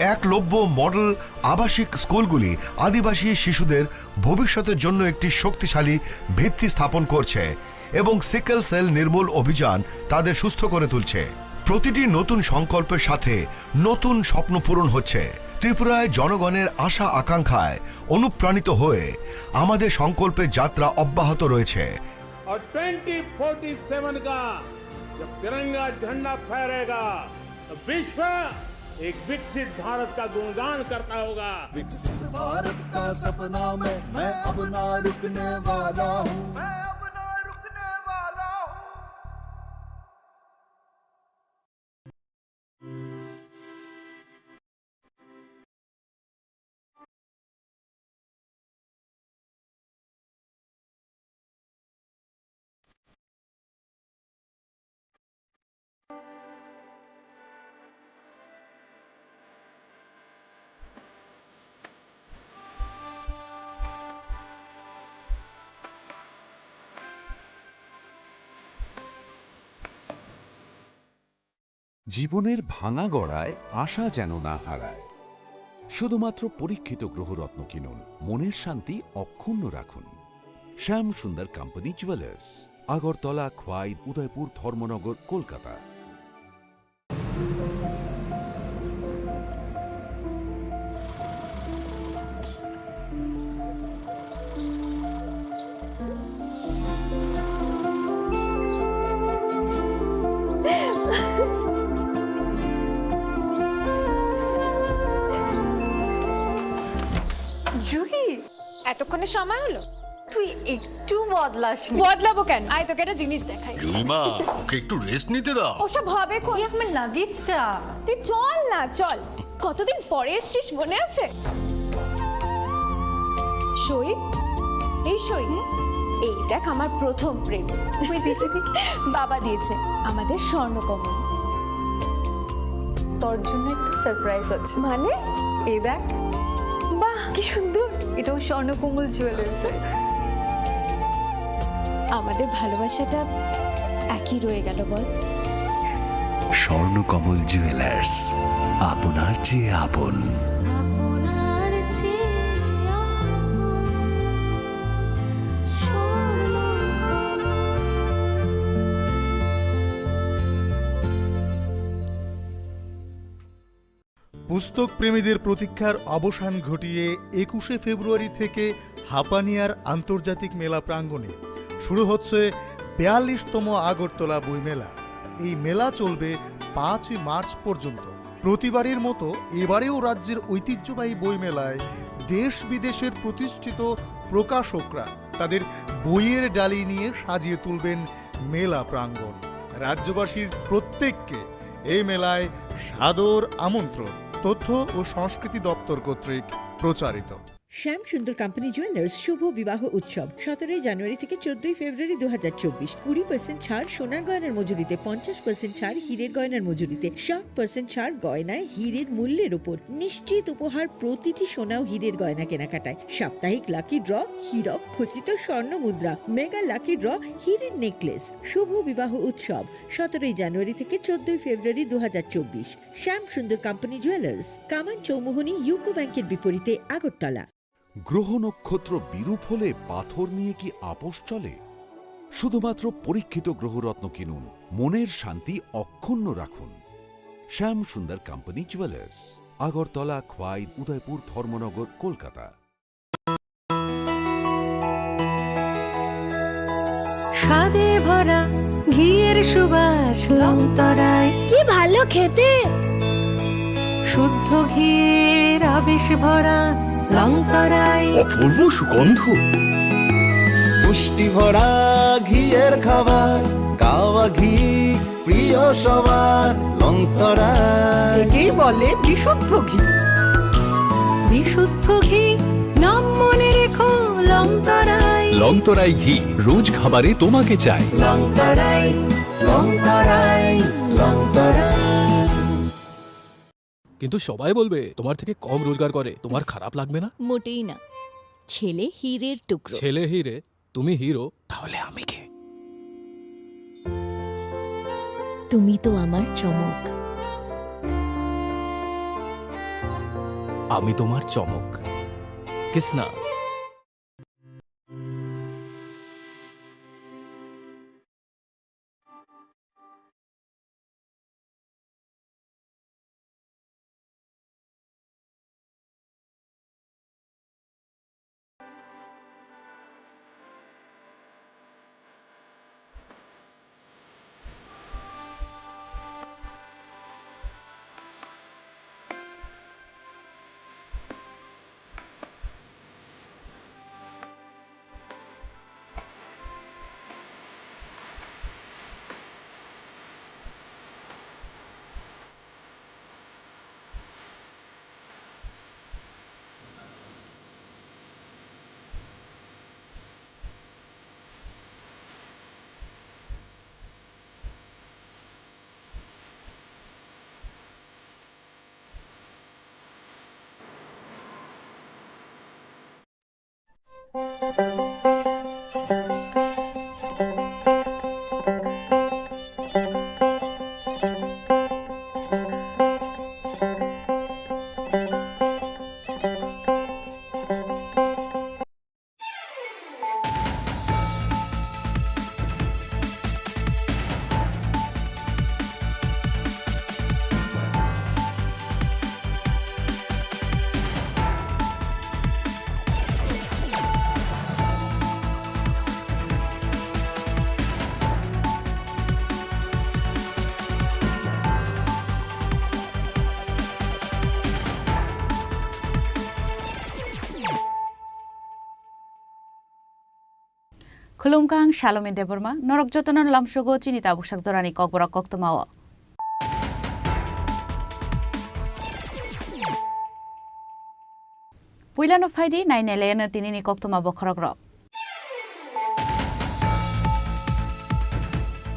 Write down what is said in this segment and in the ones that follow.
Eklavya model আবাসিক স্কুলগুলি আদিবাসী শিশুদের ভবিষ্যতের জন্য একটি শক্তিশালী ভিত্তি স্থাপন করছে এবং সিকেল সেল নির্মূল অভিযান তাদের সুস্থ করে তুলছে। প্রতিটি নতুন সংকল্পের সাথে নতুন স্বপ্ন পূরণ হচ্ছে। ত্রিপুরায় জনগণের আশা আকাঙ্ক্ষায় অনুপ্রাণিত হয়ে আমাদের সংকল্পের যাত্রা অব্যাহত রয়েছে। और 2047 का जब तिरंगा झंडा फहरेगा तो विश्व एक विकसित भारत का गुणगान करता होगा। विकसित भारत का सपना मैं अब ना रुकने वाला हूँ। জীবনের ভাঙা গড়ায় আশা যেন না হারায়। শুধুমাত্র পরীক্ষিত গ্রহরত্ন কিনুন, মনের শান্তি অক্ষুণ্ণ রাখুন। শ্যাম সুন্দর কোম্পানি জুয়েলার্স, আগরতলা, খোয়াই, উদয়পুর, ধর্মনগর, কলকাতা। জুহি, এতক্ষণে সময় হলো? তুই একটু বদলাসনি। বদলাবো কেন? আয় তোকে একটা জিনিস দেখাই। জুইমা, ওকে একটু রেস্ট নিতে দাও। ওসব হবে কোন? এই আমার লাগেজটা। তুই চল না, চল। কতদিন পরে এসছিস, মনে আছে? সই, এই সই, এই দেখ আমার প্রথম প্রেম। তুই দেখে দেখে বাবা দিয়েছে আমাদের স্বর্ণকমল। তোর জন্য একটা সারপ্রাইজ আছে। মানে? এই দেখ, বাহ কি সুন্দর। এটাও স্বর্ণকমল জুয়েলার্সের। আমাদের ভালোবাসাটা একই রয়ে গেল বল। স্বর্ণকমল জুয়েলার্স, আপনার চেয়ে আপন। পুস্তক প্রেমীদের প্রতীক্ষার অবসান ঘটিয়ে 21শে ফেব্রুয়ারি থেকে হাপানিয়ার আন্তর্জাতিক মেলা প্রাঙ্গণে শুরু হচ্ছে 42তম আগরতলা বইমেলা। এই মেলা চলবে 5 মার্চ পর্যন্ত। প্রতিবারের মতো এবারেও রাজ্যের ঐতিহ্যবাহী বইমেলায় দেশ বিদেশের প্রতিষ্ঠিত প্রকাশকরা তাদের বইয়ের ডালি নিয়ে সাজিয়ে তুলবেন মেলা প্রাঙ্গণ। রাজ্যবাসীর প্রত্যেককে এই মেলায় সাদর আমন্ত্রণ। তথ্য ও সংস্কৃতি দপ্তর কর্তৃক প্রচারিত। শ্যাম সুন্দর কোম্পানি জুয়েলার্স শুভ বিবাহ উৎসব 17 জানুয়ারি থেকে 14 ফেব্রুয়ারি 2024। 20% ছাড় সোনার গয়নার মজুরিতে, 50% ছাড় হীরের গয়নার মজুরিতে, 60% ছাড় গয়নায় হীরের মূল্যের উপর। নিশ্চিত উপহার প্রতিটি সোনা ও হীরের গয়না কেনাকাটায়। সাপ্তাহিক লাকি ড্র, হীরক খচিত স্বর্ণ মুদ্রা, মেগা লাকি ড্র, হীরের নেকলেস। শুভ বিবাহ উৎসব 17 জানুয়ারি থেকে 14 ফেব্রুয়ারি 2024। শ্যাম সুন্দর কোম্পানি জুয়েলার্স, কামান চৌমুহনী, ইউকো ব্যাংকের বিপরীতে, আগরতলা। গ্রহ নক্ষত্র বিরূপ হলে পাথর নিয়ে কি আপোষ চলে? শুধুমাত্র পরীক্ষিত গ্রহরত্ন কিনুন, মনের শান্তি অক্ষুণ্ণ রাখুন। শ্যাম সুন্দর কোম্পানি জুয়েলার্স, আগরতলা, খোয়াই, উদয়পুর, ধর্মনগর, কলকাতা। স্বাদে ভরা ঘিয়ের সুবাস লংতরায়, কি ভালো খেতে। শুদ্ধ ঘিয়ের আবেশ ভরা লংতরায়, অপূর্ব সুগন্ধ। পুষ্টি ভরা ঘিয়ের খাবার, কাওয়া ঘি প্রিয় সবার। লংতরায় একেই বলে বিশুদ্ধ ঘি। বিশুদ্ধ ঘি নাম মনে রেখো, লংতরায়। লংতরাই ঘি রোজ খাবারে তোমাকে চাই। লংতরায়, লংতরায়, লংতরায়। কিন্তু সবাই বলবে তোমার থেকে কম রোজগার করে, তোমার খারাপ লাগবে না? মোটেই না। ছেলে হীরের টুকরো। ছেলে হিরে, তুমি হিরো, তাহলে আমি কে? তুমি তো আমার চমক। আমি তোমার চমক Kisna Khulumkang Shalom Deborma, Norok Jotonon Lamshogo Chinita Bushak Zorani Kokbora Koktomawa. Puilano Faidi, Nine Elena Tinini Koktoma Bokorogro.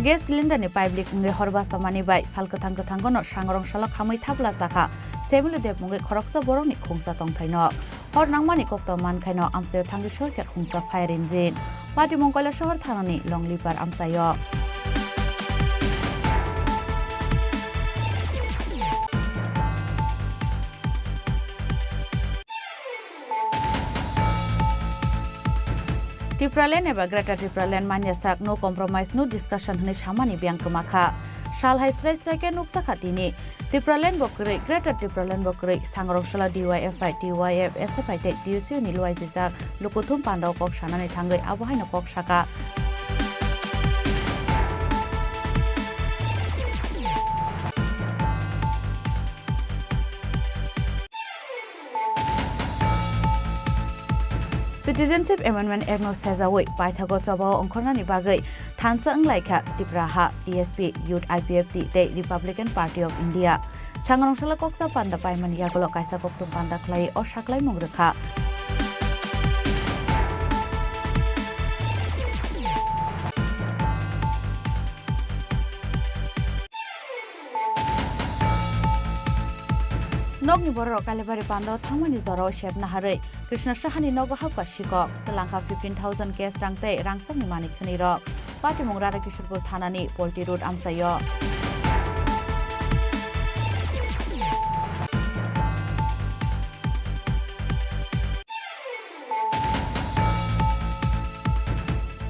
Gas cylinder ni public nge horba samani bai salkatang katangono shangrong shalak hamui tabla saka semulu dep munge khoroksa borong ni khungsa tongthaino hor nangmani kokto mankaino amse thangi shoket khungsa fire engine pati mongkola shahar thanani longlipar amsayo Tipralen eba Greta Tipralen manyasak no compromise no discussion hne shamani biang kemakha shal hai srai srai ke nuksa khatini Tipralen bokre Greta Tipralen bokre sangrong shala DYFI TYF SFI te DUC ni luai jijak lukuthum pandau kok shanani thangai abohai no kok shaka Citizenship Amendment Act no sezawoi paithago chobao ongkhornani bagai thansa anglaikha Tipraha TSP Youth IPFT te Republican Party of India sangrongshla koksa panda paimani yagolo kaisa koktum panda khlai o saklai mongrekha Nogni borok kalibari pando thamani zoro shep naharei Krishna Shahani nogo hapka shikok telangka 15,000 cash rangte rangsang ni manik khani rok pati mongrara Kishorpur thanani Polti Road amsayo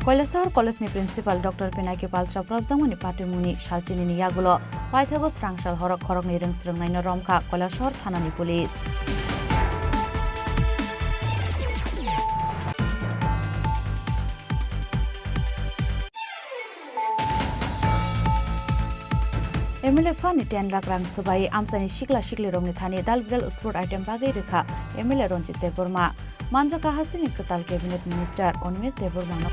Koilesar College ni principal Dr. Pinaki Pal Chaprab Zamani Pati Muni Shalchini ni Yagulo Paithago Srangshal Horok Khorok ni Ringsrungnai no Romkha Koilesar Thanani Police MLA Fani 10 lakh rang sabai amsani shikla shikli romni thani dalbidal sport item bagai rekha MLA Ronjit Deborma Manjaka Hasini Katal Cabinet Minister Onmes Deborma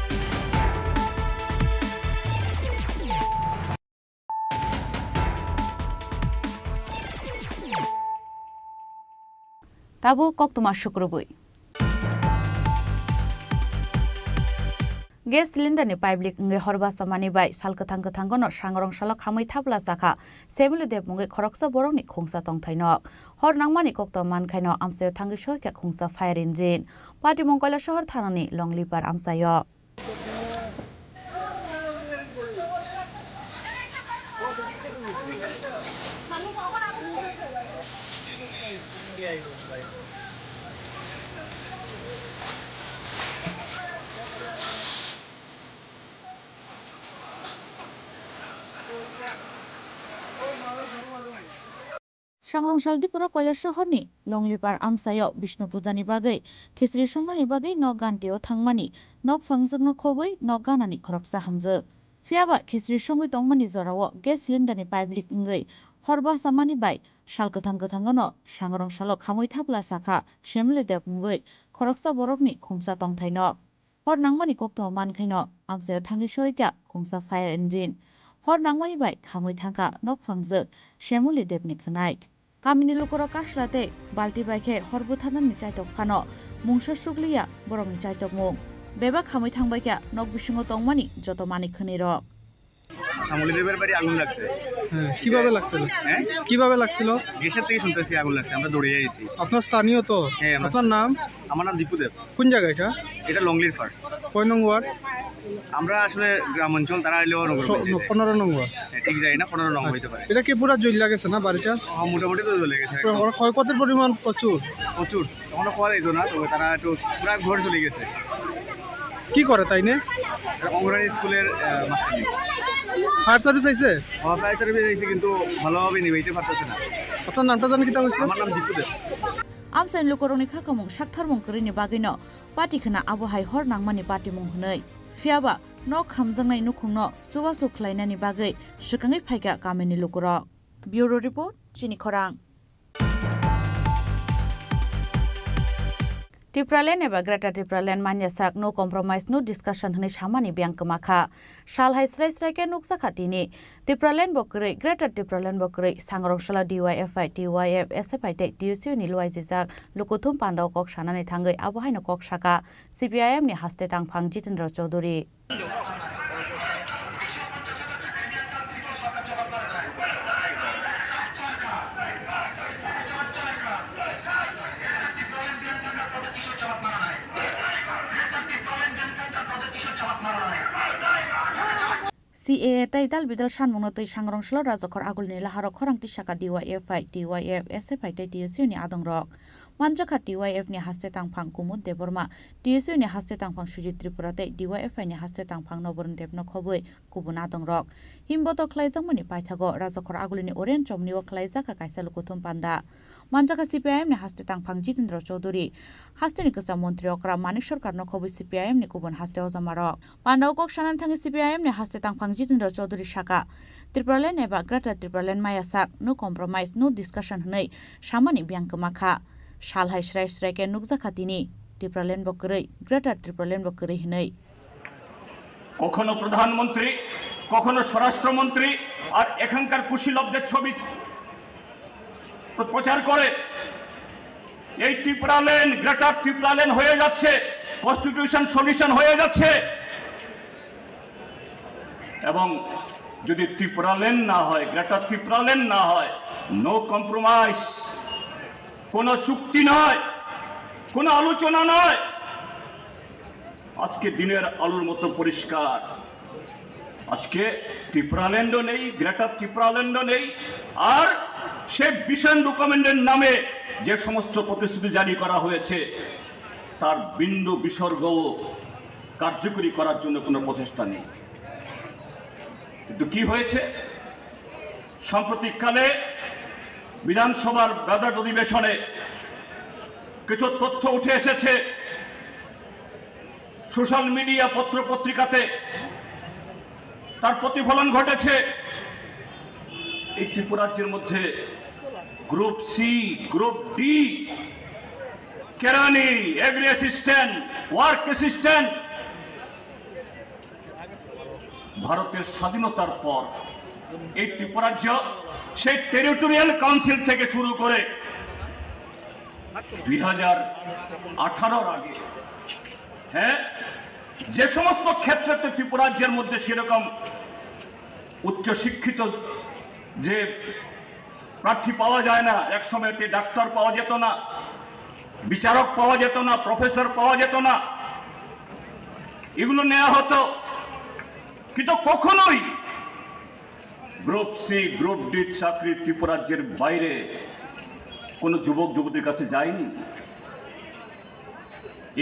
Tabu Koktuma Shukrubui Gas cylinder ni public nge horba samani bai salkathang kathangono sangrong shalak hamui tabla sakha semulu dep munge khoroksa borong ni khungsa tongthainok hor nangmani kokto mankhaino amse thangi shoke khungsa fire engine pati mongkola shahar thanani longlipar amsayo Sangrongshal Dipura Koilar Sohorni Longlipar Amsayo Bishnu Pujani bagai Khesri Songrani bagai no ganteo thangmani no phangjak no khoboi no ganani khoroksa hamje Fiaba Khesri Songoi tongmani zorawo gas cylinder ni pipe ngai horba samani bai salkathang kathangano Sangrongshalo khamoi thapla sakha shemle depngoi khoroksa borokni khongsa tongthaino hor nangmani kokto mankhaino amsayo thangi soika khongsa fire engine hor nangmani bai khamoi thangka no phangjak shemule depni khnai Kamini lukoro kaslate balti baike horbuthanan ni chaitok phano mungsa sukliya borok ni chaitok mung beba khamoi thangbaika nok bisingo tongmani joto mani khani rok সামলি দেবের বাড়ি আগুন লাগছে কিভাবে লাগছিল কিভাবে লাগছিল গ্যাসের থেকে শুনতেছি আগুন লাগছে আমরা দৌড়ে এসেছি আপনার স্থানীয় তো হ্যাঁ আপনার নাম আমার নাম দীপু দেব কোন জায়গা এটা এটা লংলির ফার কয় নং ওয়ার্ড আমরা আসলে গ্রাম অঞ্চল তারা এলেও নগর 15 নং ওয়ার্ড ঠিক যাই না 15 নং হইতে পারে এটা কি পুরো জ্বলে লাগেছে না বাড়িটা মোটামুটি তো জ্বলে গেছে ক্ষয়ক্ষতির পরিমাণ প্রচুর প্রচুর তখন খাওয়া যেত না তবে তারা একটু পুরো ঘর চলে গেছে কি করে তাই না অঙ্গনওয়াড়ি স্কুলের মাস্টার ফায়ার সার্ভিস আইছে ফায়ার সার্ভিস এসে কিন্তু ভালোভাবে নিভাইতে পারতেছে না আপনার নামটা জানি কি তা হইছে আমার নাম দীপু দেব Amsain lukoroni khakamung sakthar mung krini bagino pati khana abohai hor nangmani pati mung hunai fiaba no khamjangnai nukhungno chubasu khlainani bagai shikangai phaiga kameni lukoro bureau report chini khorang Tipralen eba Greta Tipralen manyasak no compromise no discussion hne samani byangkmakha salhai srai srai ke nuksa khatini Tipralen bokrei Greta Tipralen bokrei sangrongshla DYFI TYF SFI te TUC ni luaijak lukuthum pandau kok sanani thangai abohai no kok saka CPIM ni haste tangphang Jitendra Chaudhary CAA tai dal bidal sanmungno tei sangrongshlo rajokhor agulni laharok khorangti saka DYFI TYF SFI te TUC ni adongrok manjakha TYF ni haste tangphang kumud deborma TUC ni haste tangphang Sujit Tripura te DYFI ni haste tangphang Noborun Debno khoboi kubun adongrok himboto khlaijangmani paithago rajokhor agulni oren chomni o khlaijaka kaisa lukuthum panda manjaka CPIM ni haste tangphang Jitendra Chaudhary haste ni kasa mantri okra Manik Sarkar no khoboi CPIM ni kubun haste ojamarok pandau kok sanan thangi CPIM ni haste tangphang Jitendra Chaudhary saka Tipralen eba Greta Tipralen mayasak no compromise no discussion hnei samani byangkmakha salhai srai srai ke nukja khatini Tipralen bokrei Greta Tipralen bokrei hnei কখনো প্রধানমন্ত্রী কখনো স্বরাষ্ট্রমন্ত্রী আর এখানকার কুশীলবদের ছবি প্রচার করে এই টিপ্রালেন greater টিপ্রালেন হয়ে যাচ্ছে কনস্টিটিউশন সলিউশন হয়ে যাচ্ছে এবং যদি টিপ্রালেন না হয় গ্রেটার টিপ্রালেন না হয় নো কম্প্রোমাইজ কোনো চুক্তি নয় কোনো আলোচনা নয় আজকে দিনের আলোর মতো পরিষ্কার আজকে টিপ্রাল্যান্ডও নেই গ্রেটার টিপ্রাল্যান্ডও নেই আর সে ভিশন ডকুমেন্টের নামে যে সমস্ত প্রতিশ্রুতি জারি করা হয়েছে তার বিন্দু বিসর্গ কার্যকরী করার জন্য কোনো প্রচেষ্টা নেই কিন্তু কি হয়েছে সাম্প্রতিককালে বিধানসভার বাজেট অধিবেশনে কিছু তথ্য উঠে এসেছে সোশ্যাল মিডিয়া পত্র পত্রিকাতে তার প্রতিফলন ঘটেছে এই ত্রিপুরাজ্যের মধ্যে গ্রুপ সি গ্রুপ ডি কেরানি এগ্রি অ্যাসিস্ট্যান্ট ওয়ার্ক অ্যাসিস্ট্যান্ট ভারতের স্বাধীনতার পর এই ত্রিপুরাজ্য সেই টেরিটোরিয়াল কাউন্সিল থেকে শুরু করে 2018 আগে হ্যাঁ যে সমস্ত ক্ষেত্রে ত্রিপুরাজ্যের মধ্যে সেরকম উচ্চশিক্ষিত যে প্রার্থী পাওয়া যায় না এক সময়তে ডাক্তার পাওয়া যেত না বিচারক পাওয়া যেত না প্রফেসর পাওয়া যেত না এগুলো নেওয়া হতো কিন্তু কখনোই গ্রুপ সি গ্রুপ ডি চাকরি ত্রিপুরাজ্যের বাইরে কোনো যুবক যুবতীর কাছে যায়নি।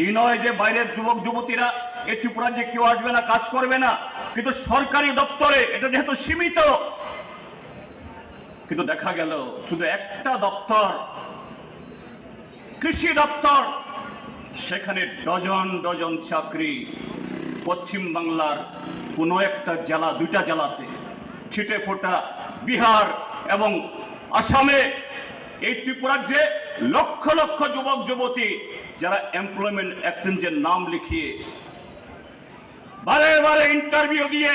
এই নয় যে বাইরের যুবক যুবতীরা এই ত্রিপুরাজ্যে কেউ আসবে না, কাজ করবে না, কিন্তু সরকারি দপ্তরে এটা যেহেতু সীমিত, কিন্তু দেখা গেল শুধু একটা দপ্তর, কৃষি দপ্তর, সেখানে ডজন ডজন চাকরি পশ্চিম বাংলার কোনো একটা জেলা, 2টা জেলাতে ছিটে ফোটা, বিহার এবং আসামে। এই ত্রিপুরাজ্যে লক্ষ লক্ষ যুবক যুবতী যারা এমপ্লয়মেন্ট এক্সচেঞ্জের নাম লিখিয়ে বারে বারে ইন্টারভিউ দিয়ে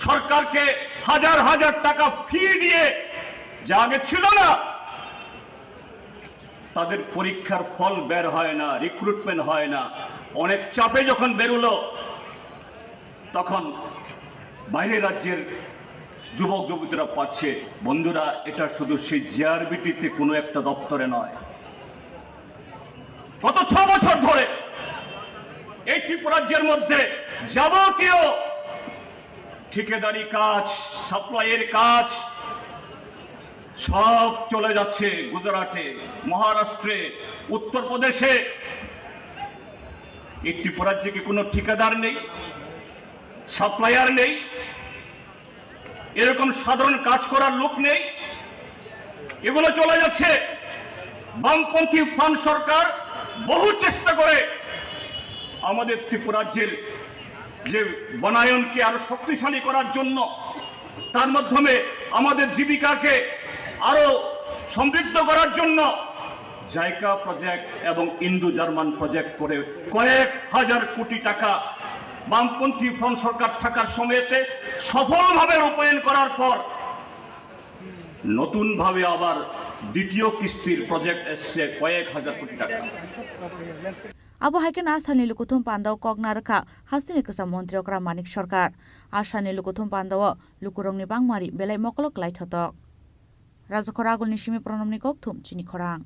সরকারকে হাজার হাজার টাকা ফি দিয়ে, যা আগে ছিল না, তাদের পরীক্ষার ফল বের হয় না, রিক্রুটমেন্ট হয় না। অনেক চাপে যখন বেরোলো, তখন বাইরের রাজ্যের যুবক যুবতীরা পাচ্ছে। বন্ধুরা, এটা শুধু সেই জিআরবিটিতে কোনো একটা দপ্তরে নয়, গত 6 বছর ধরে এই ত্রিপুরাজ্যের মধ্যে যাবতীয় ঠিকাদারি কাজ, সাপ্লাইয়ের কাজ সব চলে যাচ্ছে গুজরাটে, মহারাষ্ট্রে, উত্তরপ্রদেশে। এই ত্রিপুরাজ্যে কি কোনো ঠিকাদার নেই, সাপ্লায়ার নেই, এরকম সাধারণ কাজ করার লোক নেই? এগুলো চলে যাচ্ছে। বামপন্থী ফান সরকার বহু চেষ্টা করে আমাদের ত্রিপুরাজ্যের যে বনায়নকে আরো শক্তিশালী করার জন্য, তার মাধ্যমে আমাদের জীবিকাকে আরো সমৃদ্ধ করার জন্য জাইকা প্রজেক্ট এবং ইন্দো জার্মান প্রজেক্ট করে কয়েক হাজার কোটি টাকা বামপন্থী ফ্রন্ট সরকার থাকার সময়তে সফলভাবে রূপায়ণ করার পর নতুন ভাবে আবার দ্বিতীয় কিস্তির প্রজেক্ট এসছে কয়েক হাজার কোটি টাকা। আবু হাইকেন আসানি লুকুথুম পান্দাও কগনারকা হাসিনি কসা মন্ত্রী অকরা মানিক সরকার আসানি লুকুথুম পান্দাও লুকুরংনি বাংমারি বেলাই মকলক লাইথতক রাজখরা আগুলনি সিমি প্রণমনি ককথুম চিনি খরাং।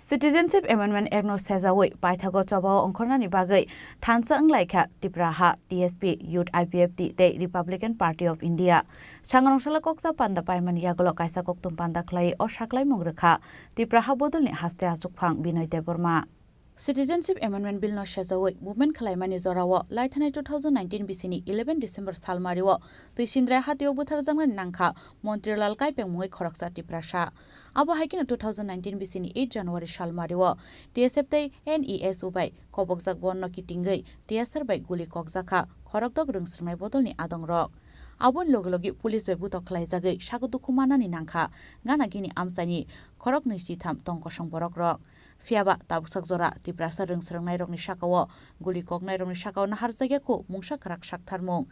Citizenship Amendment Act no sejawoi paithago chobao ongkhornani bagai thansa anglaikha Tipraha TSP Youth IPFT te Republican Party of India sangrongssala koksa panda paimani yagolo kaisa koktum panda khlai o saklai mongrekha Tipraha bodolni haste achukphang Binoy Deborma Citizenship Amendment Bill no sejawoi movement khlaimani jorao laithanai 2019 bisini 11 December salmario tuisindra hatio buthar jangan nangkha Montreal kaipeng moi khoraksa Tiprasha abo haikina 2019 bisini 8 January salmario TSF tai NES ubai kobokjak bonno kitingai TSR bai guli kokjaka khorakdok rungsrnai bodolni adongrok abon logologi police bai butok khlaijagai sagutu khumanani nangkha gana gini amsani khorok nisti tham tongkosong borok rok fiaba tabuksak jora Tiprasa rungsrnai rokni sakao guli koknai rokni sakao nahar jageko mungsa khrak saktharmung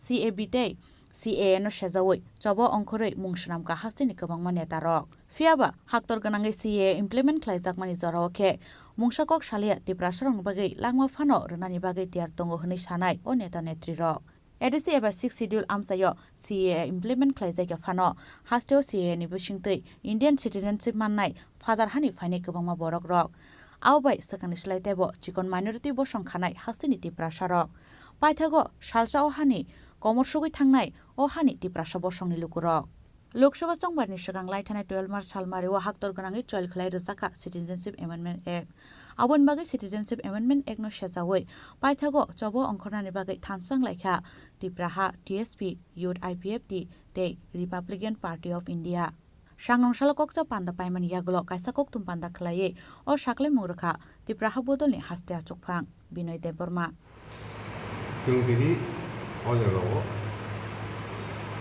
CAB tei CAA no sejawoi chobo ongkhorei mungshnamka hasteni kwbangma netarok fiaba haktor ganangai CAA implement khlaijakmani jorao khe mungsakok salia Tiprasa rokni bagai langma phano rwnani bagai tiar tongo hwnwi sanai o neta netri rok ADC eba 6 schedule amsayo CAA implement khlaijaka phano hasteo CAA ni bisingtei Indian citizenship mannai phadar hani phaini kwbangma borok rok aubai sakani slaitebo chikon minority bo songkhanai hasteni Tiprasa rok paithago salsa o hani komorshogoi thangnai o hani Tiprasa bo songni lukurok Loksaha chongbarni sigang laithanai 12 March salmario haktor ganangai choil khlai rojaka Citizenship Amendment Act abon bagai Citizenship Amendment Act no sejawoi paithago chobo ongkhornani bagai thansang laikha Tipraha TSP Youth IPFT tei Republican Party of India sangrongssala koksa panda paimani yagolo kaisa koktum panda khlaiye o saklai mongrekha Tipraha bodolni haste achukphang Binoy Deborma जों दिनै अजागाव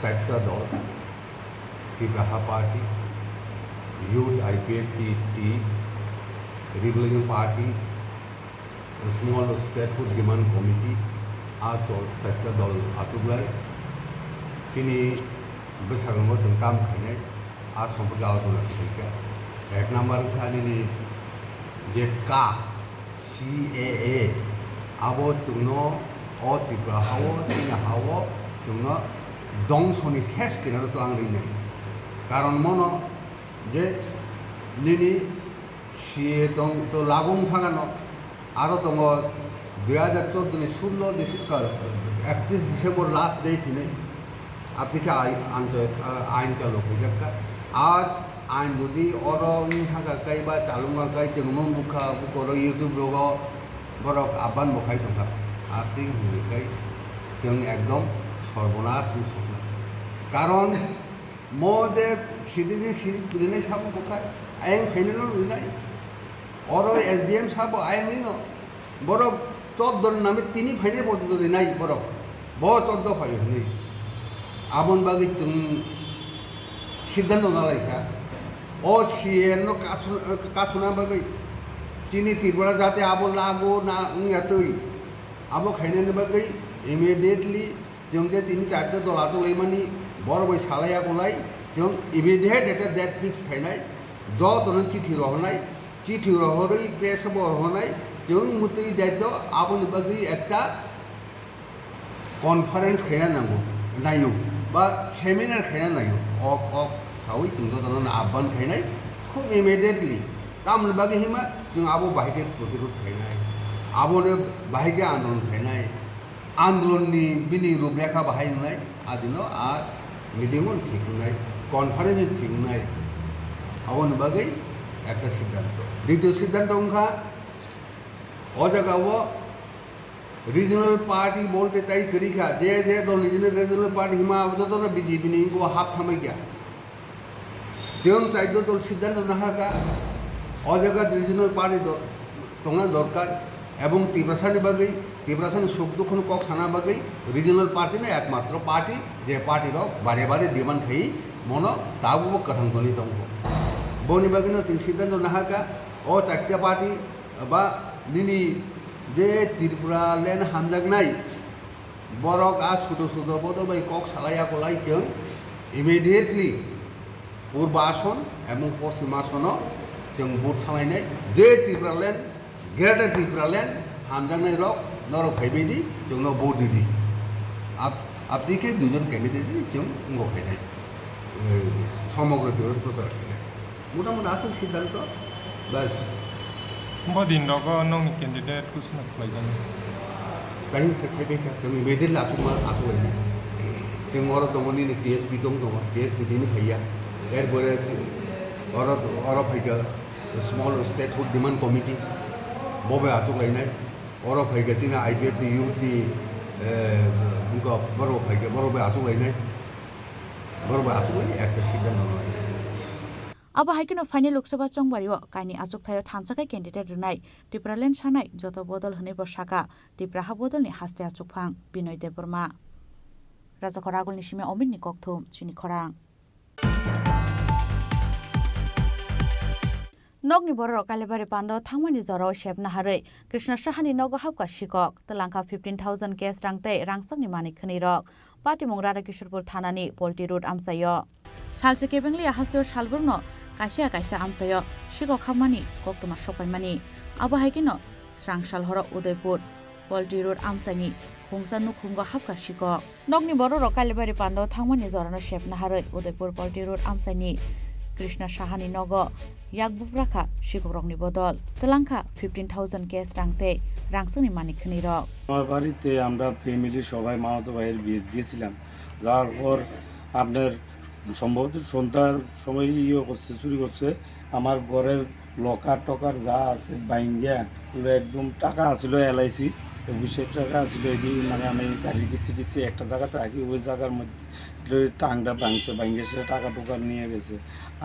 चारटा दल Tipraha Party, Youth IPFT, Republican Party, Small Statehood Demand Committee, आचल चारटा दल आचुग्लाय खिनि बैसागुआव जों काम खायनाय आसामफोर आलोचना खालामनाय एक नाम्बार खालिनि जे का CAA आबो जोंनो o Tiprahawo Tinahawo जोंनो दंसनि सेस किनारो तलांगैनाय कारण मनो जे निनि CAA दं तो लागों थागानो आरो दङ 2014 नि 31 डिसेम्बर लास्ट डेट हिनै আপনি কি আইন চালু হয়ে আর আইন যদি অরং থাকাকাই বা চালুঙ্গাকাই जों मुखा बुकर इउटुब रगाव बरक आबान बखाय दंखा আপনি হুইকাই जों एकदम সর্বনাশ মুসলমান কারণ মো যে সিদিজি সিদিনে সাব বখায় আইন ফাইনাল রুইনাই অর এসডিএম সাব আইন নিনো বরক 14 নামে তিনি ফাইনে পর্যন্ত নাই বরক ব 14 ফাই হনি আবন বাগি जों সিদ্ধান্ত না লাইখা ও সিএন কাসুনা বাগি চিনি তিরবড়া যাতে আবো লাগো না ইয়াতই আবো খাইনাनि बागै इमिडिएटली जों जे तिनि चारते दल आजलायमानि बरबै सालायाखौलाय जों इमिडिएट एटा डेट फिक्स खायनाय जतनो चिठी रहरै प्रेस बरहनाय जों मुतै दायित्व आबोनि बागै एकटा कनफारेन्स खायना नांगौ नायो बा सेमिनार खायना नायो अक सावै जों जतनो आह्वान खायनाय खुब इमिडिएटली तामनि बागै हिमा जों आबो बाहायके प्रतिरोध खायनाय आबोनो बाहायके आन्दोलन खायनाय आन्दोलननि बिनि रूपरेखा बाहायनाय आदिनो आर मिटिंगन थिगनाय कनफारेन्स थिगनाय आबोनि बागै একটা সিদ্ধান্ত দ্বিতীয় সিদ্ধান্ত অংখা ও জায়গাও রিজনাল পার্টি বলতে তাই করিখা যে যে দল রিজনাল পার্টি হিমা যতন বিজেপি নি গো হাত থামাই গিয়া जों চাইতো দল সিদ্ধান্ত না হাকা ও জায়গা রিজনাল পার্টি দংনা দরকার এবং তীব্রাসানি বাগৈ তীব্রাসানি সুখ দুঃখন কক সানা বাগৈ রিজনাল পার্টি না একমাত্র পার্টি যে পার্টির বারে বারে ডিমান্ড খাই মন তাবো কথাঙ্গনি দङ বনি বাগিনো जों সিদ্ধান্ত না হাকা ও চারটা পার্টি বা নিনি যে ত্রিপুরা লেন হামজাগনাই বরক आ सुदो सुदो बदलबाय কক सालायाखौलाय जों इमिडिएटली पूर्व आसन এবং পশ্চিম আসনও जों भोट सालायनाय जे Tripura land greater Tripura land हामजागनाय रक नरक भाईबायदि जोंनो भोट दिदि আপনি के দুজন ক্যান্ডিডেট जों गखायनाय समग्र ত্রিপুরা प्रचार खायनाय मोटामोटी आसन सिद्धांत बस बदिन दग नंनि कैंडिडेट कुसना खलायजानो काहिं सेखायबायखा जों इमिडिएटली आसुलायनाय जों अर दङनि टीएसपी दङ टीएसपी दिनि फैया एरबोरे अर फैगा स्मॉल स्टेटहुड डिमांड कमिटी बबे आसुलायनाय अर फैगा जोंना आईपीएफटी यूटी बुंगा बरो फैगा बरोबे आसुलायनाय একটা সিদ্ধান্ত लायनाय अब हाइकिनो फाइनल लोकसभा चंगबारियो काइनि आजुकथायो थानसाखाय कैंडिडेट रुनाय टिप्रालेन सानाय जत बदल हने बसाका टिप्राहा बदलनि हास्ते आजुकफां बिनय देबबर्मा राजाखर आगुलनि सिमे अमितनि ककथुम चिनि खरां नगनि बर कालेबारि पान्द थांमानि जराव शेबना हारै कृष्ण साहानि नग हाबका शिकक तलांका 15,000 केस रांते रांसकनि मानिक खनि रक पाटिमुं राधाकिशोरपुर थानानि पोल्टी रोड आमसायो सालसे केबेंलि हास्तेव सालबुरनो कायसा आमसायो शिकक खामानि कक्तमा सपायमानि आबो हाइकिनो स्रांसाल हर उदयपुर पोल्टी रोड आमसानि खुंसानु खुंग हाबका शिकक नगनि बर कालेबारि पान्द थांमानि जरानो शेबना हारै उदयपुर पोल्टी रोड आमसानि कृष्ण साहानि नग याकबुफ्राखा शिकरकनि बदल तलांका 15,000 केस रांते रांसकनि मानिक खनि रक আমার বাড়িতে আমরা ফ্যামিলি সবাই মামাতো ভাইয়ের বিয়ে দিয়েছিলাম যার পর আপনার সম্ভবত সন্ধ্যার সময় করছে চুরি করছে আমার ঘরের লকার টকার যা আছে বাইঙ্গা পুরো একদম টাকা আছিল এলআইসি 20 টাকা আছিল এটি মানে আমি গাড়ির কিস্তি টিস্তি একটা জায়গাতে রাখি ওই জায়গার মধ্যে টাংটা ভাঙছে ভাঙে সে টাকা টুকা নিয়ে গেছে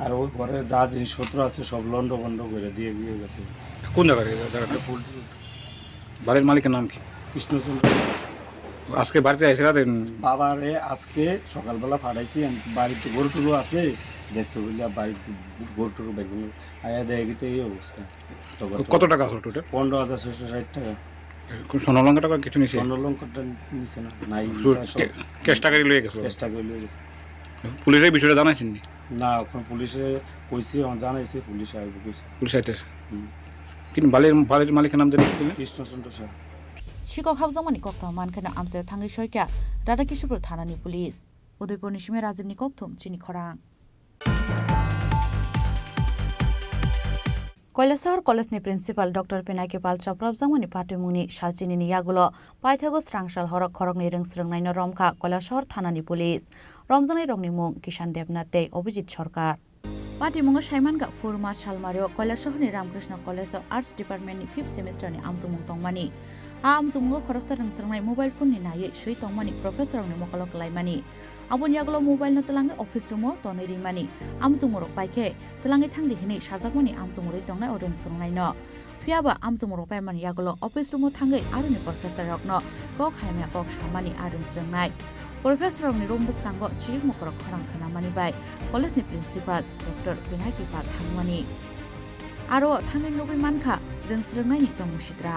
আর ওই ঘরে যা জিনিসপত্র আছে সব লন্ড বন্ধ করে দিয়ে গেছে কোন জায়গাটা পোল্ট্রি বাড়ির মালিকের নাম কি কৃষ্ণচন্দ্র আজকে বাড়িতে আইছে রাতেন বাবারে আজকে সকালবেলা পাঠাইছি বাড়িতে গরু টুরু আছে দেখতে বললে বাড়িতে গরু টুরু বেগুন আয়া দেখতে এই অবস্থা কত টাকা আসলো টোটাল 15,660 টাকা সোনালঙ্কা টাকা কিছু নিছে সোনালঙ্কাটা নিছে না নাই ক্যাশ টাকা লয়ে গেছে ক্যাশ টাকা লয়ে গেছে পুলিশের বিষয়টা জানাইছেন না এখন পুলিশে কইছে জানাইছে পুলিশ আইব কইছে পুলিশ আইতেছে কিন্তু বাড়ির মালিকের নাম জানেন কৃষ্ণচন্দ্র স্যার शिकक हाबजामानि कक्ता मानखाना आमसायाव थाङै सयका राधाकिशोरपुर थानानि पुलिस उदयपुरनि सिमे राजीवनि ककथुम चिनि खरां কৈলাসহর কলেজনি প্রিন্সিপাল ডক্টর পিনাকি পাল চপ্রবজাংমানি পাটিমুনি সালচিনি ইয়াগুলো পাইথাগো স্রাংসাল হরক খরকনি রংস্রংনাইনো রমখা কৈলাসহর থানানি পুলিশ রমজাংনি রংনি মুং কিষান দেবনাথ অভিজিৎ সরকার পাটিমুঙ্গ সাইমানगा ফুরমা সালমারিও কৈলাসহরनि रामकृष्ण कलेज आर्ट्स डिपार्टमेंटनि 5th सेमिस्टरनि आमजुमुं तंमानि आमजुमुंगो खरकसा रंसरंनाय मोबाइल फोननि नायै सै तंमानि प्रोफेसरनि मकलक लाइमानि आबुनि यागलो मोबाइल न तलांगे ऑफिस रूमो तनै रिमानि आमजुमुरो पाइके तलांगे थांदि हिनि साजाकमानि आमजुमुरै तंनाय अदों सरंनायनो फियाबा आमजुमुरो पाइमानि यागलो ऑफिस रूमो थांगै आरुनि प्रोफेसर रकनो कक हायमा कक सामानि आदों सरंनाय प्रोफेसरनि रूम बसकांगो चिक मकरक खरां खानामानि बाय कलेजनि प्रिन्सिपाल डक्टर पिनाकी पाल थांमानि आरो थांगै नुगै मानखा रोंस्रोंनायनि तमुसिद्रा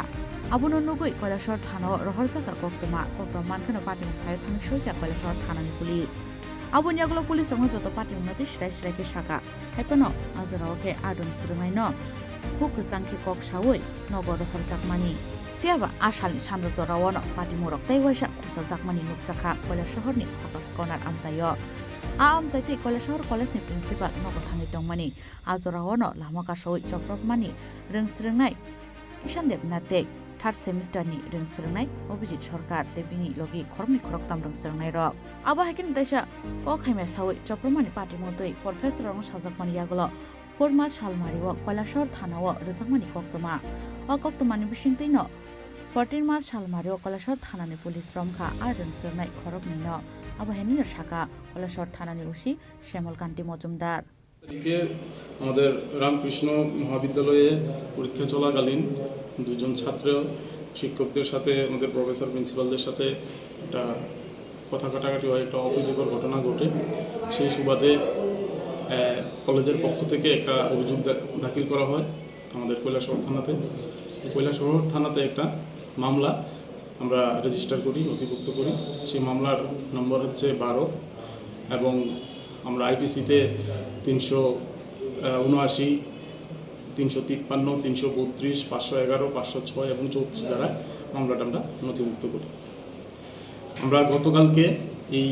आबुनो नुगै কৈলাসহর थानो रहरजाका कक्तमा मानखनो पाटिमुं थायो थांगै सयका কৈলাসহর थानानि पुलिस आबुनि यागलो पुलिस रंनो जतो पाटिमुं नति श्राय साका हायपनो आजरावके आदों सरंनायनो हुक सांखे कक सावै नगर रहरजाकमानि फियाबा आसालनि सानजा जरावनो पाटिमुरक तैवाइसा खुसा जाकमानि नुकसाखा কৈলাসহরनि हटर्स कर्नार आमजायो आमजायते কৈলাসহর कलेजनि प्रिन्सिपाल नगर थांगै दंमानि आजरावनो लामाका सवै चप्रबमानि रोंस्रोंनाय किषान देबनाथ 3rd सेमिस्टरनि रोंस्रोंनाय अभिजित सरकार देबिनि लगी खरमनि खरकताम रोंस्रोंनाय र आबा हाकिन दैसा कखाइमा सावै चप्रमानि पाटिमुदै प्रोफेसर रंग साजाकमानि यागलो फरमा सालमारिव কৈলাসহর थानाव रोजाकमानि कक्तमा कक्तमानि बिसिंतैनो 14 मार्च सालमारिव কৈলাসহর थानानि पुलिस रमखा आरो रोंस्रोंनाय खरकनिनो आबा हेनिनो साका কৈলাসহর थानानि उसी শ্যামল কান্তি মজুমদার এদিকে আমাদের রামকৃষ্ণ মহাবিদ্যালয়ে পরীক্ষা চলাকালীন দুজন ছাত্র শিক্ষকদের সাথে আমাদের প্রফেসর প্রিন্সিপালদের সাথে একটা কথা কাটাকাটি হয়, একটা অপ্রীতিকর ঘটনা ঘটে। সেই সুবাদে কলেজের পক্ষ থেকে একটা অভিযোগ দাখিল করা হয় আমাদের কৈলাসহর থানাতে। কৈলাসহর থানাতে একটা মামলা আমরা রেজিস্টার করি, নথিভুক্ত করি। সেই মামলার নম্বর হচ্ছে 12 এবং আমরা আইপিসিতে 379, 353, 332, 511, 506 এবং 34 দ্বারা মামলাটা আমরা নথিভুক্ত করি। আমরা গতকালকে এই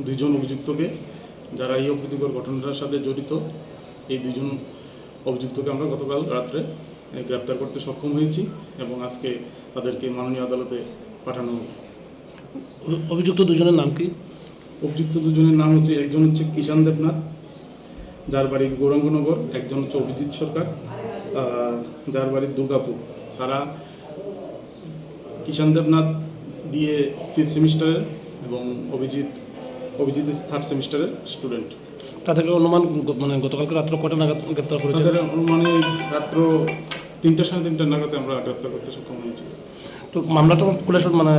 দুইজন অভিযুক্তকে, যারা এই অপ্রীতিকর ঘটনাটার সাথে জড়িত, এই দুইজন অভিযুক্তকে আমরা গতকাল রাত্রে গ্রেপ্তার করতে সক্ষম হয়েছি এবং আজকে তাদেরকে মাননীয় আদালতে পাঠানো হবে। অভিযুক্ত দুজনের নাম কি? অভিযুক্ত দুজনের নাম হচ্ছে, একজন হচ্ছে কিষান দেবনাথ, যার বাড়ি গৌরাঙ্গনগর, একজন হচ্ছে অভিজিৎ সরকার, যার বাড়ি দুর্গাপুর। তারা কিষান দেবনাথ বিএ 5th সেমিস্টারের এবং অভিজিৎ 3rd সেমিস্টারের স্টুডেন্ট। তাদেরকে অনুমান মানে গতকালকে রাত্র কটা নাগাদ গ্রেপ্তার করেছে? তাদের অনুমানে রাত্র 3টা, 3:30 নাগাদ আমরা গ্রেপ্তার করতে সক্ষম হয়েছি। তো মামলাটা কৈলাসহর মানে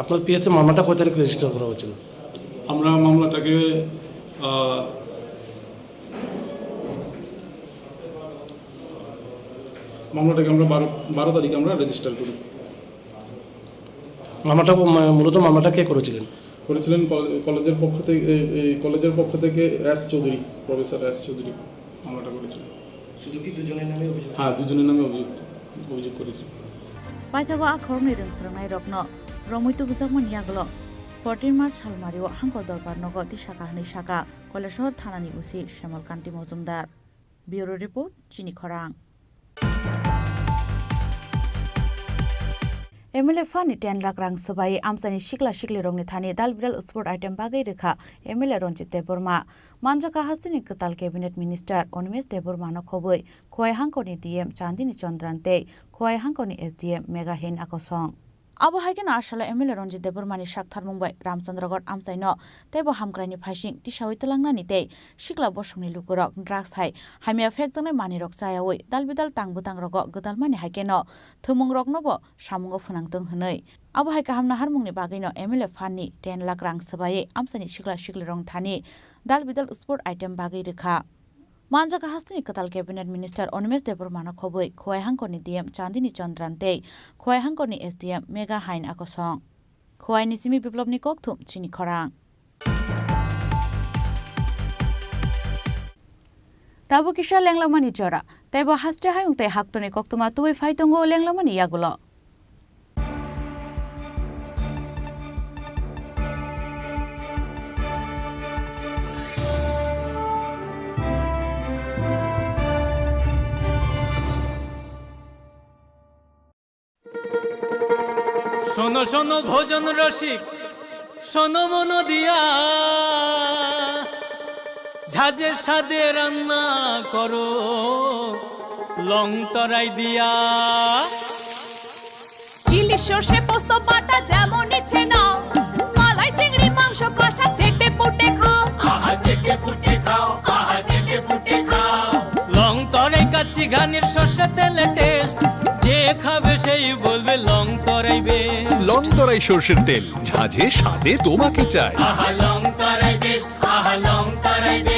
আপনার পিএসএ মামলাটা কয় তারিখ রেজিস্টার করা হয়েছিল? আমরা মামলাটাকে আমরা 12 তারিখে আমরা রেজিস্টার করি। মামলাটা মূলত মামলাটা কে করেছিলেন? কলেজের পক্ষ থেকে S Chowdhury, professor S Chowdhury মামলাটা করেছিলেন। শুধু কি দুজনের নামে অভিযোগ? হ্যাঁ, দুজনের নামে অভিযোগ করেছে। पाइथागो आखरनि रोंस्रोंनाय रत्न रमैतो बुजाकमोन यागलो 14 मार्च सालमारिव हांको दरबार नगर दिशाका हनै साका কৈলাসহর थानानि उसी श्यामल कान्ति मजुमदार। ब्यूरो रिपोर्ट चिनी खरां। एमएलए फानि 10 लाख रां सबाई आमसानि सिक्ला सिक्ली रंगनि थानि दालबिदाल स्पोर्ट आइटेम बागै रेखा एमएलए रंजित देबबर्मा मानजाका हासिनि कताल कैबिनेट मिनिस्टार अनिमेश देबबर्मानो खबै खय हांकोनि डीएम चांदिनी चंद्रान्ते खय हांकोनि एसडीएम मेगाहेन आकसं अब हाइकेन आशाला एमएलए रंजित देबबर्मानि साकथार मुंबाई रामचंद्रगढ़ आमसाइनो तेबो हामग्रानि फाइसिं तिसावै तलांनानि ते सिक्ला बसंनि लुकुरक ड्राग्स हाय हामिया फेकजंनाय मानिरक जायावै दालबिदाल तांबुतां रग गदालमानि हाइकेनो थुमुं रगनबो सामुंगो फुनांतों हनै अब हाइका हामना हारमुंनि बागैनो एमएलए फाननि 10 लाख रां सबायै आमसानि सिक्ला सिक्ली रं थानि दालबिदाल स्पोर्ट आइटेम बागै रेखा मानजाका हास्तिनि कताल कैबिनेट मिनिस्टार अनिमेश देबबर्मानो खबै खय हांकोनि डीएम चांदिनी चंद्रान्ते खय हांकोनि एसडीएम मेगा हाइन आकसं खय निसिमी बिप्लबनि ककथुम चिनी खरां। ताबु किसा लेंलामानि जरा तैबो हास्टे हायुंते हाक्तनि कक्तमा तुबै फाइतंगो लेंलामानि यागुलो শোনো শোনো ভোজন রসিক, শোনো মন দিয়া, ঝাঁঝের স্বাদে রান্না করো লং তরাই দিয়া। ইলিশ সর্ষে পোস্ত বাটা যেমন ইচ্ছে নাও, মালাই চিংড়ি মাংস কষা চেটে পুটে খাও, আহা চেটে পুটে খাও, আহা চেটে পুটে খাও। লং তরাই কাচ্চি ঘানির সর্ষে তেলে টেস্ট, যে খাবে সেই বলবে লং তরাই বেশ। লং তরাই সর্ষের তেল, ঝাঁঝে স্বাদে তোমাকে চাই। আহা লং তরাই বেশ, আহা লং তরাই বেশ।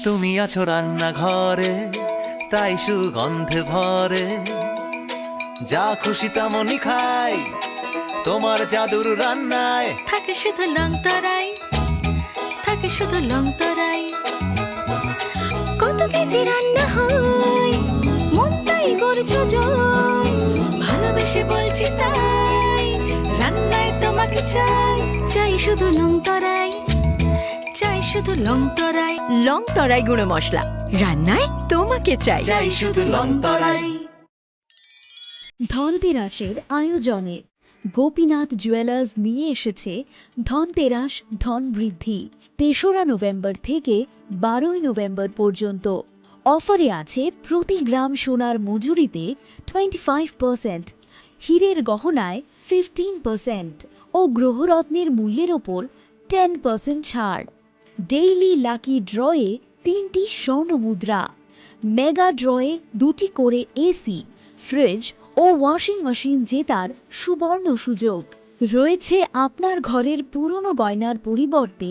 তুমি আছো রান্নাঘরে, তাই সুগন্ধে ভরে, যা খুশি তেমনই খাই তোমার জাদুর রান্নায়। থাকে শুধু লং তরাই, থাকে শুধু লং তরাই। কত কেজি রান্না হয়, মনটাই করছো জয়, ভালোবেসে বলছি তাই, রান্নায় তোমাকে চাই, চাই শুধু লং তরাই, চাই শুধু লং তরাই। লং তরাই গুঁড়ো মশলা, রান্নায় তোমাকে চাই, চাই শুধু লং তরাই। ধনতেরাসের আয়োজনে গোপীনাথ জুয়েলার্স নিয়ে এসেছে ধনতেরাস ধন বৃদ্ধি। ৩রা নভেম্বর থেকে ১২ই নভেম্বর পর্যন্ত অফারে আছে প্রতি গ্রাম সোনার মজুরিতে 25%, হীরের গহনায় 15% ও গ্রহরত্নের মূল্যের ওপর 10% ছাড়। ডেইলি লাকি ড্রয়ে 3টি স্বর্ণ মুদ্রা, মেগা ড্রয়ে 2টি করে এসি, ফ্রিজ ও ওয়াশিং মেশিন জেতার সুবর্ণ সুযোগ রয়েছে। আপনার ঘরের পুরনো গয়নার পরিবর্তে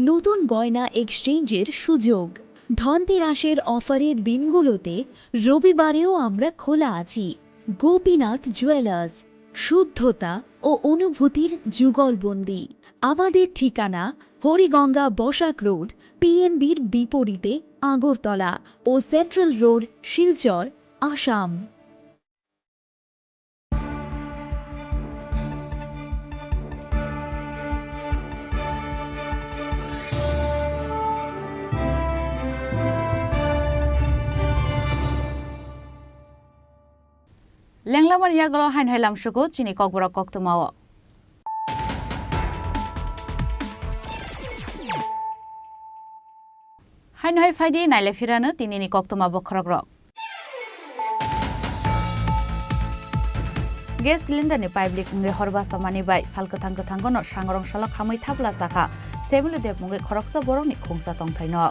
নতুন গয়না এক্সচেঞ্জের সুযোগ। ধনতেরাসের অফারের দিনগুলোতে রবিবারেও আমরা খোলা আছি। গোপীনাথ জুয়েলার্স, শুদ্ধতা ও অনুভূতির যুগলবন্দি। আমাদের ঠিকানা হরিগঙ্গা বসাক রোড, পিএনবির বিপরীতে আগরতলা ও সেন্ট্রাল রোড, শিলচর, আসাম। লেংলামার ইয়াগল হাইন হাইলাম সুগো চিনি ককবরা কক্তমাও হাইন হাই ফাইদি নাইলে ফিরানো তিনিনি কক্তমা বখরক রক गेस सिलिन्डर नि पाइप लिक मुगे हरबासा मानि बाय सालकथां कथांगनो सांगरं सालक हामै थाबला साखा सेमुले देब मुगे खरकसा बरंनि खुंसा तंथाइनो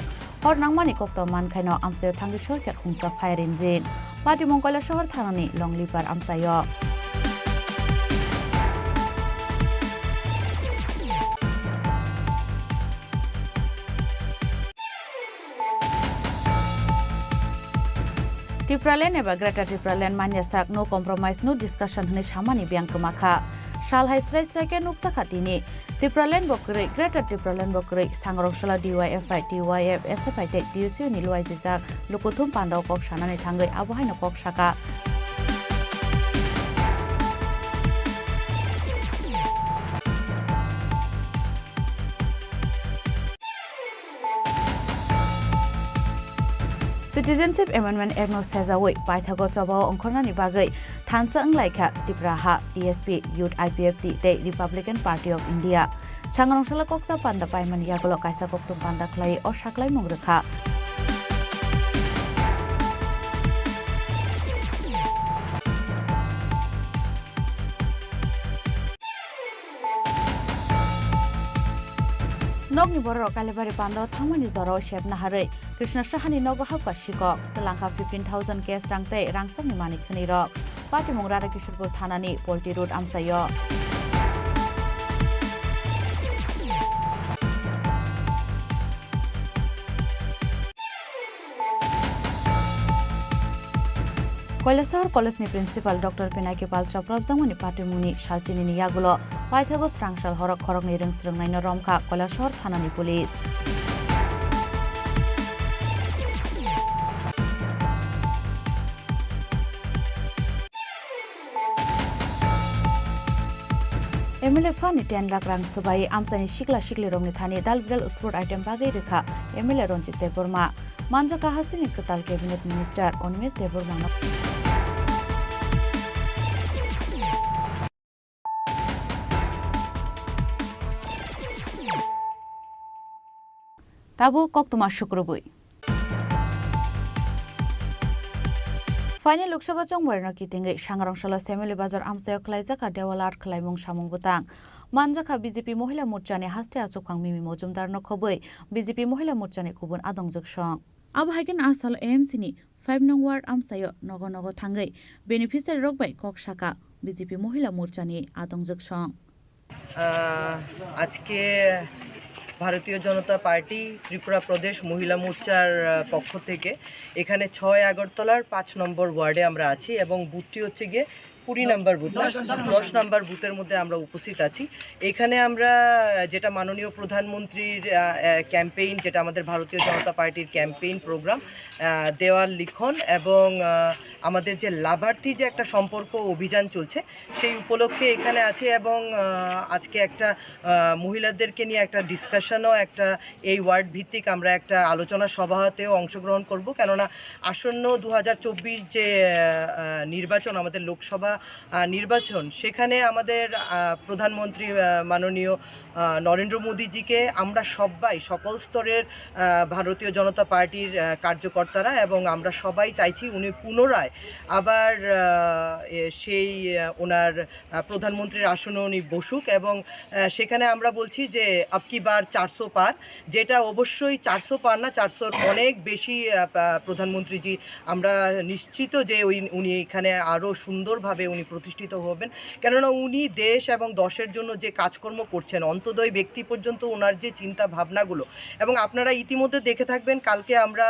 हर नांमानि कक्त मानखाइनो आमसे थांगि सहके खुंसा फायर इन्जिन पार्टी मंगला शहर थानानि लंलिपार आमसायो टिप्रालेन एबा ग्रेटर टिप्रालेन मान्यासाक नो कम्प्रोमाइज नो डिस्काशन हने सामानि ब्यांकमाखा सालहाय स्राय स्रायके नुकसा खातिनि टिप्रालेन बकरै ग्रेटर टिप्रालेन बकरै सांगरंसला डिवाइएफआई टिवाइएफ एसएफआई टे डिउसिउ नि लुवाइजिजाक लुकुथुम पान्दाव कक सानानै थांगै आबहायनो कक साका Citizenship Amendment Act no sezawi paithago chobao ongkhornani bagai thansa anglaikha tipraha TSP Youth IPFT te Republican Party of India sangrongssala koksa panda paimani yagolo kaisa koktum panda khlai o saklai mongrekha नगनि बर कालेबारि पान्दाव थांमानि जराव शेबना हारै कृष्ण साहानि नग हाबका शिकक तलांखा 15,000 case रांते रांसांनि Manik खनि रक party मंग्रा किशोरपुर थानानि पोल्टी road आमसायो কৈলাসহর কলেজनि प्रिन्सिपाल डॉक्टर पिनाकी पाल चप्रबजांगनि पाटिमुनि साजिनि यागुलो पाइथागो स्रांसाल हरक खरकनि रोंस्रोंनायनि रमखा কৈলাসহর थानानि पुलिस एमएलए फानि 10 लाख रां सबाई आमसानि सिक्ला सिक्ली रंनि थानि दालबिदाल स्पोर्ट आइटेम बागै रेखा एमएलए रंजित देबबर्मा मानजाका हासिनि कताल कैबिनेट मिनिस्टार अनिमेश देबबर्मा ताबो कक्तमा शुक्रबुई फाइनल लोकसभा चंगबरना कितिंगे सांग्रांशाला सेमिली बाजार आमसायाव खलाइजाखा देवालार खलाइमुं सामुं बुतां मानजाखा बीजेपी महिला मोर्चानि हास्ते आचुखां मिमि मजुमदारनो खबै बीजेपी महिला मोर्चानि गुबुन आदंजोग सं आबहायगन आसाल एएमसीनि 5 नং वार्ड आमसायाव नगो नगो थांगै बेनिफिसियारि रकबाय ककसाका बीजेपी महिला मोर्चानि आदंजोग सं আজকে ভারতীয় জনতা পার্টি ত্রিপুরা প্রদেশ মহিলা মোর্চার পক্ষ থেকে এখানে 6 আগরতলার 5 নম্বর ওয়ার্ডে আমরা আছি এবং বুথটি হচ্ছে গিয়ে 20 নম্বর বুথ 10 নম্বর বুথের মধ্যে আমরা উপস্থিত আছি। এখানে আমরা যেটা মাননীয় প্রধানমন্ত্রীর ক্যাম্পেইন যেটা আমাদের ভারতীয় জনতা পার্টির ক্যাম্পেইন প্রোগ্রাম দেওয়াল লিখন এবং আমাদের যে লাভার্থী যে একটা সম্পর্ক অভিযান চলছে সেই উপলক্ষে এখানে আছে এবং আজকে একটা মহিলাদেরকে নিয়ে একটা ডিসকাশনও একটা এই ওয়ার্ড ভিত্তিক আমরা একটা আলোচনা সভাতেও অংশগ্রহণ করব কেননা আসন্ন 2024 যে নির্বাচন আমাদের লোকসভা নির্বাচন সেখানে আমাদের প্রধানমন্ত্রী মাননীয় নরেন্দ্র মোদীজিকে আমরা সবাই সকল স্তরের ভারতীয় জনতা পার্টির কার্যকর্তারা এবং আমরা সবাই চাইছি উনি পুনরায় আবার সেই ওনার প্রধানমন্ত্রীর আসনে উনি বসুক এবং সেখানে আমরা বলছি যে আপকি বার 400 পার যেটা অবশ্যই 400 পার না 400-র অনেক বেশি প্রধানমন্ত্রীজি আমরা নিশ্চিত যে উনি এখানে আরও সুন্দরভাবে উনি প্রতিষ্ঠিত হবেন কেননা উনি দেশ এবং দশের জন্য যে কাজকর্ম করছেন অন্তদয় ব্যক্তি পর্যন্ত ওনার যে চিন্তা ভাবনাগুলো এবং আপনারা ইতিমধ্যে দেখে থাকবেন কালকে আমরা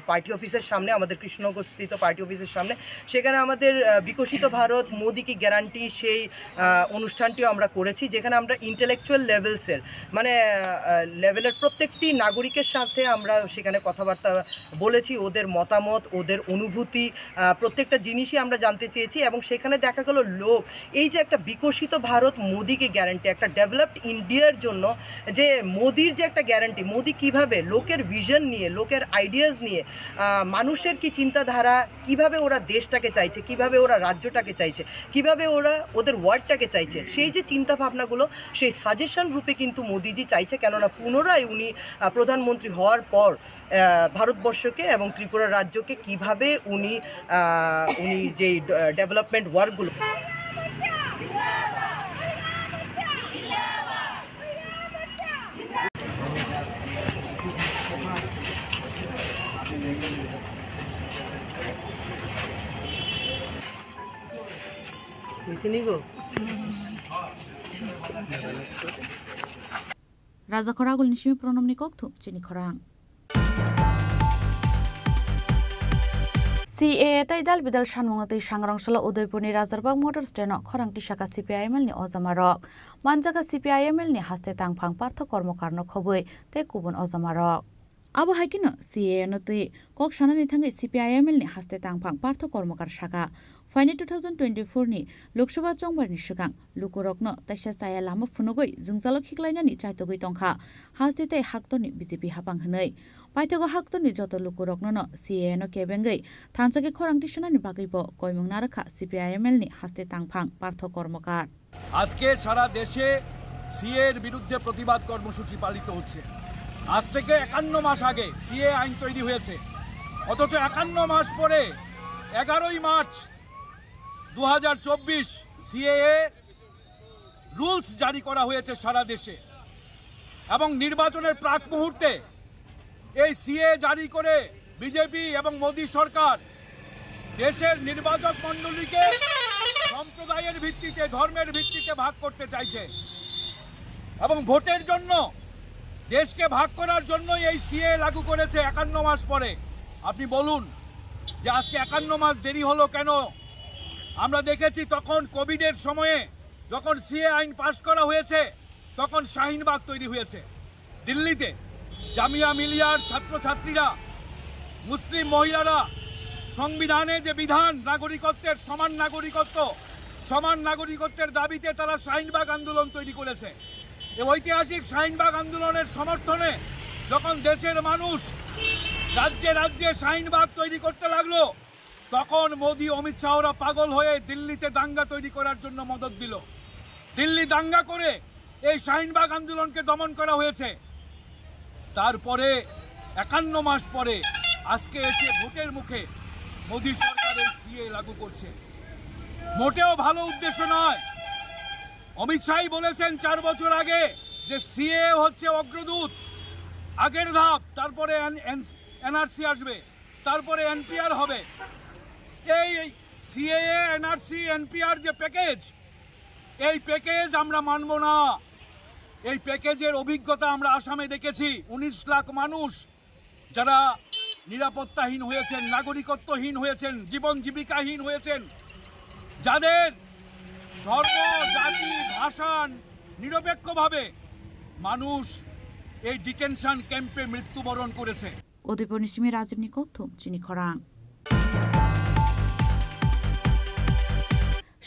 পার্টি অফিসের সামনে আমাদের কৃষ্ণনগরস্থিত পার্টি অফিসের সামনে সেখানে আমাদের বিকশিত ভারত মোদি কি গ্যারান্টি সেই অনুষ্ঠানটিও আমরা করেছি যেখানে আমরা ইন্টেলেকচুয়াল লেভেলসের মানে লেভেলের প্রত্যেকটি নাগরিকের সাথে আমরা সেখানে কথাবার্তা বলেছি ওদের মতামত ওদের অনুভূতি প্রত্যেকটা জিনিসই আমরা জানতে চেয়েছি এবং সেখানে দেখা গেল লোক এই যে একটা বিকশিত ভারত মোদিকে গ্যারান্টি একটা ডেভেলপড ইন্ডিয়ার জন্য যে মোদির যে একটা গ্যারান্টি মোদি কিভাবে লোকের ভিশন নিয়ে লোকের আইডিয়াস নিয়ে মানুষের কি চিন্তাধারা কিভাবে ওরা দেশটাকে চাইছে কিভাবে ওরা রাজ্যটাকে চাইছে কিভাবে ওরা ওদের ওয়ার্ডটাকে চাইছে সেই যে চিন্তা ভাবনাগুলো সেই সাজেশন রূপে কিন্তু মোদিজি চাইছে কেননা পুনরায় উনি প্রধানমন্ত্রী হওয়ার পর ভারতবর্ষকে এবং ত্রিপুরা রাজ্যকে কিভাবে উনি যেই development ওয়ার্কগুলো Raza Koragul Nishimi Pronomni Koktu, Chini Korang. CAA tai dal bidal shanmungati sangrangsala Udaipurni Razarbag Motor Stand Korang Tishaka CPIML ni Ozamarok. Manjaga CPIML ni haste tangphang partho kormokarno khobui te kubun Ozamarok. Abo haikino CAA no tui kok shanani thangai CPIML ni haste tangphang partho kormokar shaka. Faini 2024 ni Lokshaba Chongbar ni sigang lukurokno taisa saya lama funogoi jungjalok hiklainani chaitogoi tongkha haste tai haktoni BJP hapang hnei paithago haktoni joto lukurokno no CAA no kebengai thansage khorang tishanani bagaibo koimung narakha CPIML ni haste tangphang partho kormokar আজকে সারা দেশে CA এর বিরুদ্ধে প্রতিবাদ কর্মসূচি পালিত হচ্ছে আজ থেকে 51 মাস আগে সিএ আইন তৈরি হয়েছে অথচ 51 মাস পরে 11ই মার্চ 2024 সিএএ রুলস জারি করা হয়েছে সারা দেশে এবং নির্বাচনের প্রাক মুহূর্তে এই সিএএ জারি করে বিজেপি এবং মোদি সরকার দেশের নির্বাচক মণ্ডলীকে সম্প্রদায়ের ভিত্তিতে ধর্মের ভিত্তিতে ভাগ করতে চাইছে এবং ভোটের জন্য দেশকে ভাগ করার জন্যই এই সিএএ লাগু করেছে 51 মাস পরে আপনি বলুন যে আজকে 51 মাস দেরি হলো কেন। আমরা দেখেছি তখন কোভিডের সময়ে যখন সিএ আইন পাশ করা হয়েছে তখন শাহিনবাগ তৈরি হয়েছে দিল্লিতে। জামিয়া মিলিয়ার ছাত্রছাত্রীরা, মুসলিম মহিলারা সংবিধানে যে বিধান নাগরিকত্বের সমান নাগরিকত্বের দাবিতে তারা শাহিনবাগ আন্দোলন তৈরি করেছে। এই ঐতিহাসিক শাহিনবাগ আন্দোলনের সমর্থনে যখন দেশের মানুষ রাজ্যে রাজ্যে শাহিনবাগ তৈরি করতে লাগলো, তখন মোদি অমিত শাহরা পাগল হয়ে দিল্লিতে দাঙ্গা তৈরি করার জন্য মদত দিল। দিল্লি দাঙ্গা করে এই শাহিনবাগ আন্দোলনকে দমন করা হয়েছে। তারপরে 51 মাস পরে আজকে এসে ভোটের মুখে মোদি সরকার এই সিএ লাগু করছে। মোটেও ভালো উদ্দেশ্য নয়। অমিত শাহ বলেছেন 4 বছর আগে যে সিএ হচ্ছে অগ্রদূত, আগের ধাপ, তারপরে এনআরসি আসবে, তারপরে এনপিআর হবে। এই সিএএ, এনআরসি, এনপিআর যে প্যাকেজ, এই প্যাকেজ আমরা মানব না। এই প্যাকেজের অভিজ্ঞতা আমরা আসামে দেখেছি। 19 লাখ মানুষ যারা নিরাপত্তাহীন হয়েছেন, নাগরিকত্বহীন হয়েছেন, জীবন জীবিকাহীন হয়েছেন, যাদের ধর্ম, জাতি, ভাষা নিরপেক্ষভাবে মানুষ এই ডিটেনশন ক্যাম্পে মৃত্যুবরণ করেছে। উদয়পুর নিসিমি রাজীব নিকোপ চিনি খরাং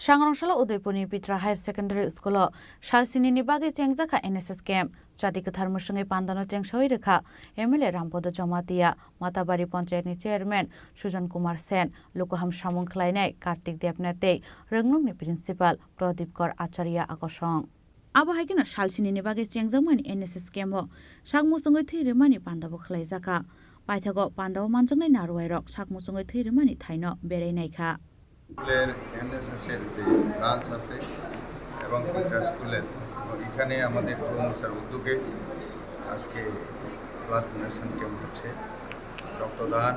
सांग्रांशाला उदयपुरनि पित्रा हायर सेकेंडारि स्कुलाव सालसिनि बागै चेंगजाखा एनएसएस कैम्प जाति गोथार मुसुङै पान्दानो चेंगसावै रेखा एमएलए रामपद जमातिया माताबारि पञ्चायतनि चेयरमैन सुजन कुमार सेन लोकहाम सामुं खलायनाय कार्तिक देबनाथै रोंगलुंनि प्रिन्सिपाल प्रदीप कर आचार्य आकर्षण आबहायगिनो सालसिनि बागै चेंगजामानि एनएसएस कैम्पआव सागमुसुङै थैरेमानि पान्दाबो खलायजाखा पाइथागो पान्दाव मानजोंनाय नारुवायरक सागमुसुङै थैरेमानि थाइनो बेरायनायखा স্কুলের এনএসএসের যে ব্রাঞ্চ আছে এবং পিত্রা স্কুলের এখানে আমাদের প্রমোসার উদ্যোগে আজকে ব্লাড ডোনেশন ক্যাম্প হচ্ছে। রক্তদান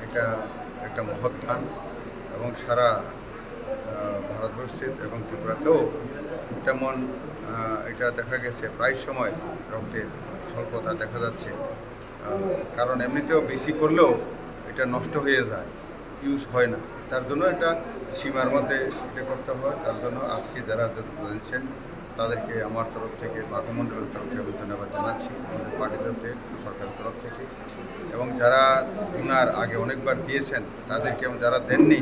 এটা একটা মহৎ দান এবং সারা ভারতবর্ষের এবং ত্রিপুরাতেও তেমন এটা দেখা গেছে প্রায় সময় রক্তের স্বল্পতা দেখা যাচ্ছে। কারণ এমনিতেও বেশি করলেও এটা নষ্ট হয়ে যায়, ইউজ হয় না। তার জন্য এটা সীমার মধ্যে এটা করতে হয়। তার জন্য আজকে যারা বলেছেন তাদেরকে আমার তরফ থেকে বাগমন্ডলের তরফ থেকে ধন্যবাদ জানাচ্ছি, আমাদের পার্টির তরফ থেকে, সরকারের তরফ থেকে, এবং যারা ওনার আগে অনেকবার দিয়েছেন তাদেরকে এবং যারা দেননি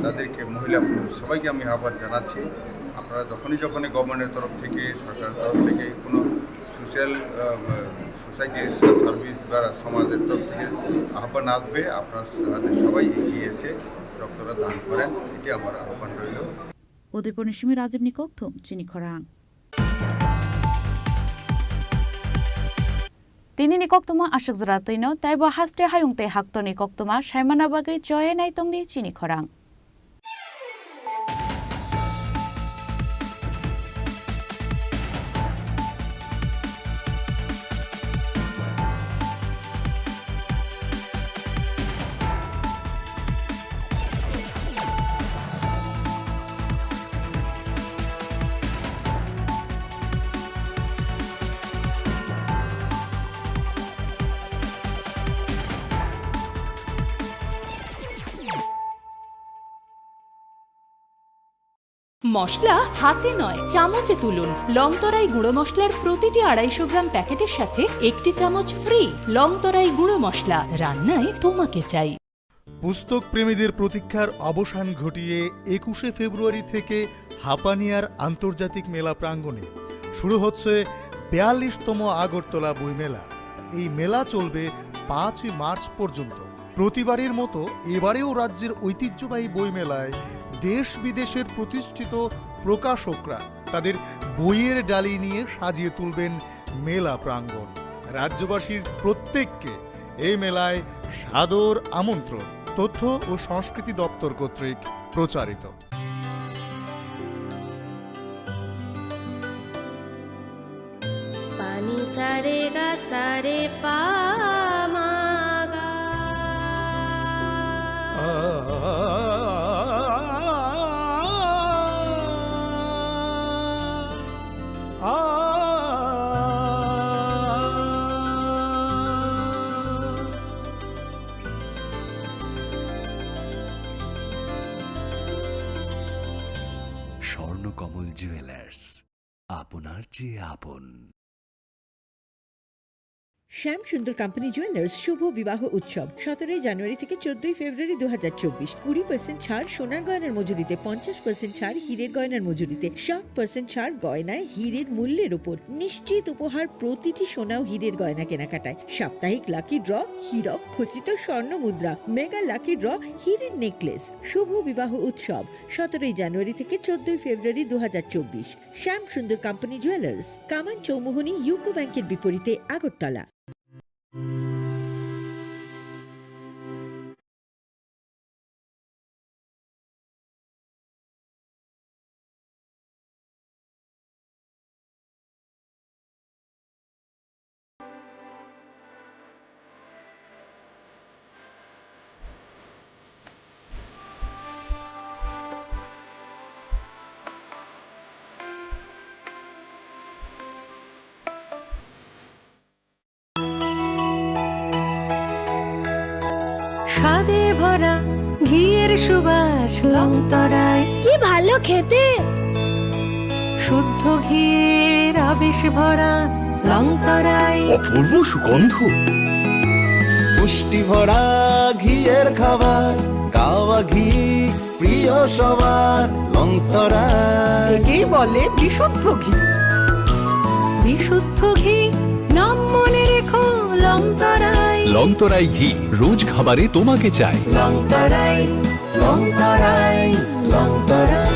তাদেরকে, মহিলা পুরুষ সবাইকে আমি আহ্বান জানাচ্ছি, আপনারা যখনই গভর্নমেন্টের তরফ থেকে, সরকারের তরফ থেকে কোনো সোসাইটি সার্ভিস বা সমাজের তরফ থেকে আহ্বান আসবে, আপনারা সবাই এগিয়ে এসে রক্তটা দান করেন, এটি আমার আহ্বান রইল। উদয়পুর নিসিমি রাজীব নিকোপ চিনি খরাং তিনি নিকক্তমা আশক জরা তৈন তাইব হাস্তে হায়ুংতে হাক্ত নিকক্তমা সাইমানা বাগৈ জয়ে নাইতংনি চিনি খরাং মশলা হাতে নয় চামচে তুলুন। লংতরাই গুঁড়ো মশলার প্রতিটি 250 গ্রাম প্যাকেটের সাথে 1টি চামচ ফ্রি। লংতরাই গুঁড়ো মশলা, রান্নায় তোমাকে চাই। পুস্তক প্রেমীদের প্রতীক্ষার অবসান ঘটিয়ে 21শে ফেব্রুয়ারি থেকে হাপানিয়ার আন্তর্জাতিক মেলা প্রাঙ্গণে শুরু হচ্ছে 42তম আগরতলা বইমেলা। এই মেলা চলবে 5 মার্চ পর্যন্ত। প্রতিবারের মতো এবারেও রাজ্যের ঐতিহ্যবাহী বইমেলায় দেশ বিদেশের প্রতিষ্ঠিত প্রকাশকরা তাদের বইয়ের ডালি নিয়ে সাজিয়ে তুলবেন মেলা প্রাঙ্গণ। রাজ্যবাসীর প্রত্যেককে এই মেলায় সাদর আমন্ত্রণ। তথ্য ও সংস্কৃতি দপ্তর কর্তৃক প্রচারিত। পানি সারে গা সারে পা স্বর্ণকমল জুয়েলার্স আপনার চেয়ে আপন। শ্যাম সুন্দর কোম্পানি জুয়েলার্স শুভ বিবাহ উৎসব 17 জানুয়ারি থেকে 14 ফেব্রুয়ারি 2024। 20% ছাড় সোনার গয়নার মজুরিতে, 50% ছাড় হীরের গয়নার মজুরিতে, 60% ছাড় গয়নায় হীরের মূল্যের উপর। নিশ্চিত উপহার প্রতিটি সোনা ও হীরের গয়না কেনাকাটায়। সাপ্তাহিক লাকি ড্র, হীরক খচিত স্বর্ণ মুদ্রা, মেগা লাকি ড্র, হীরের নেকলেস। শুভ বিবাহ উৎসব 17 জানুয়ারি থেকে 14 ফেব্রুয়ারি 2024। শ্যাম সুন্দর কোম্পানি জুয়েলার্স, কামান চৌমুহনী, ইউকো ব্যাংকের বিপরীতে, আগরতলা। স্বাদে ভরা ঘিয়ের সুবাস লংতরায়, কি ভালো খেতে। শুদ্ধ ঘিয়ের আবেশ ভরা লংতরায়, অপূর্ব সুগন্ধ। পুষ্টি ভরা ঘিয়ের খাবার, গাওয়া ঘি প্রিয় সবার লংতরা। একেই বলে বিশুদ্ধ ঘি। বিশুদ্ধ ঘি নাম মনে রেখো লংতরায়। লংতরাই ঘি রোজ খাবারে তোমাকে চাই। লংতরায়, লংতরায়, লংতরায়।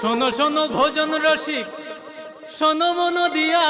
শোনো শোনো ভোজন রসিক, শোনো মন দিয়া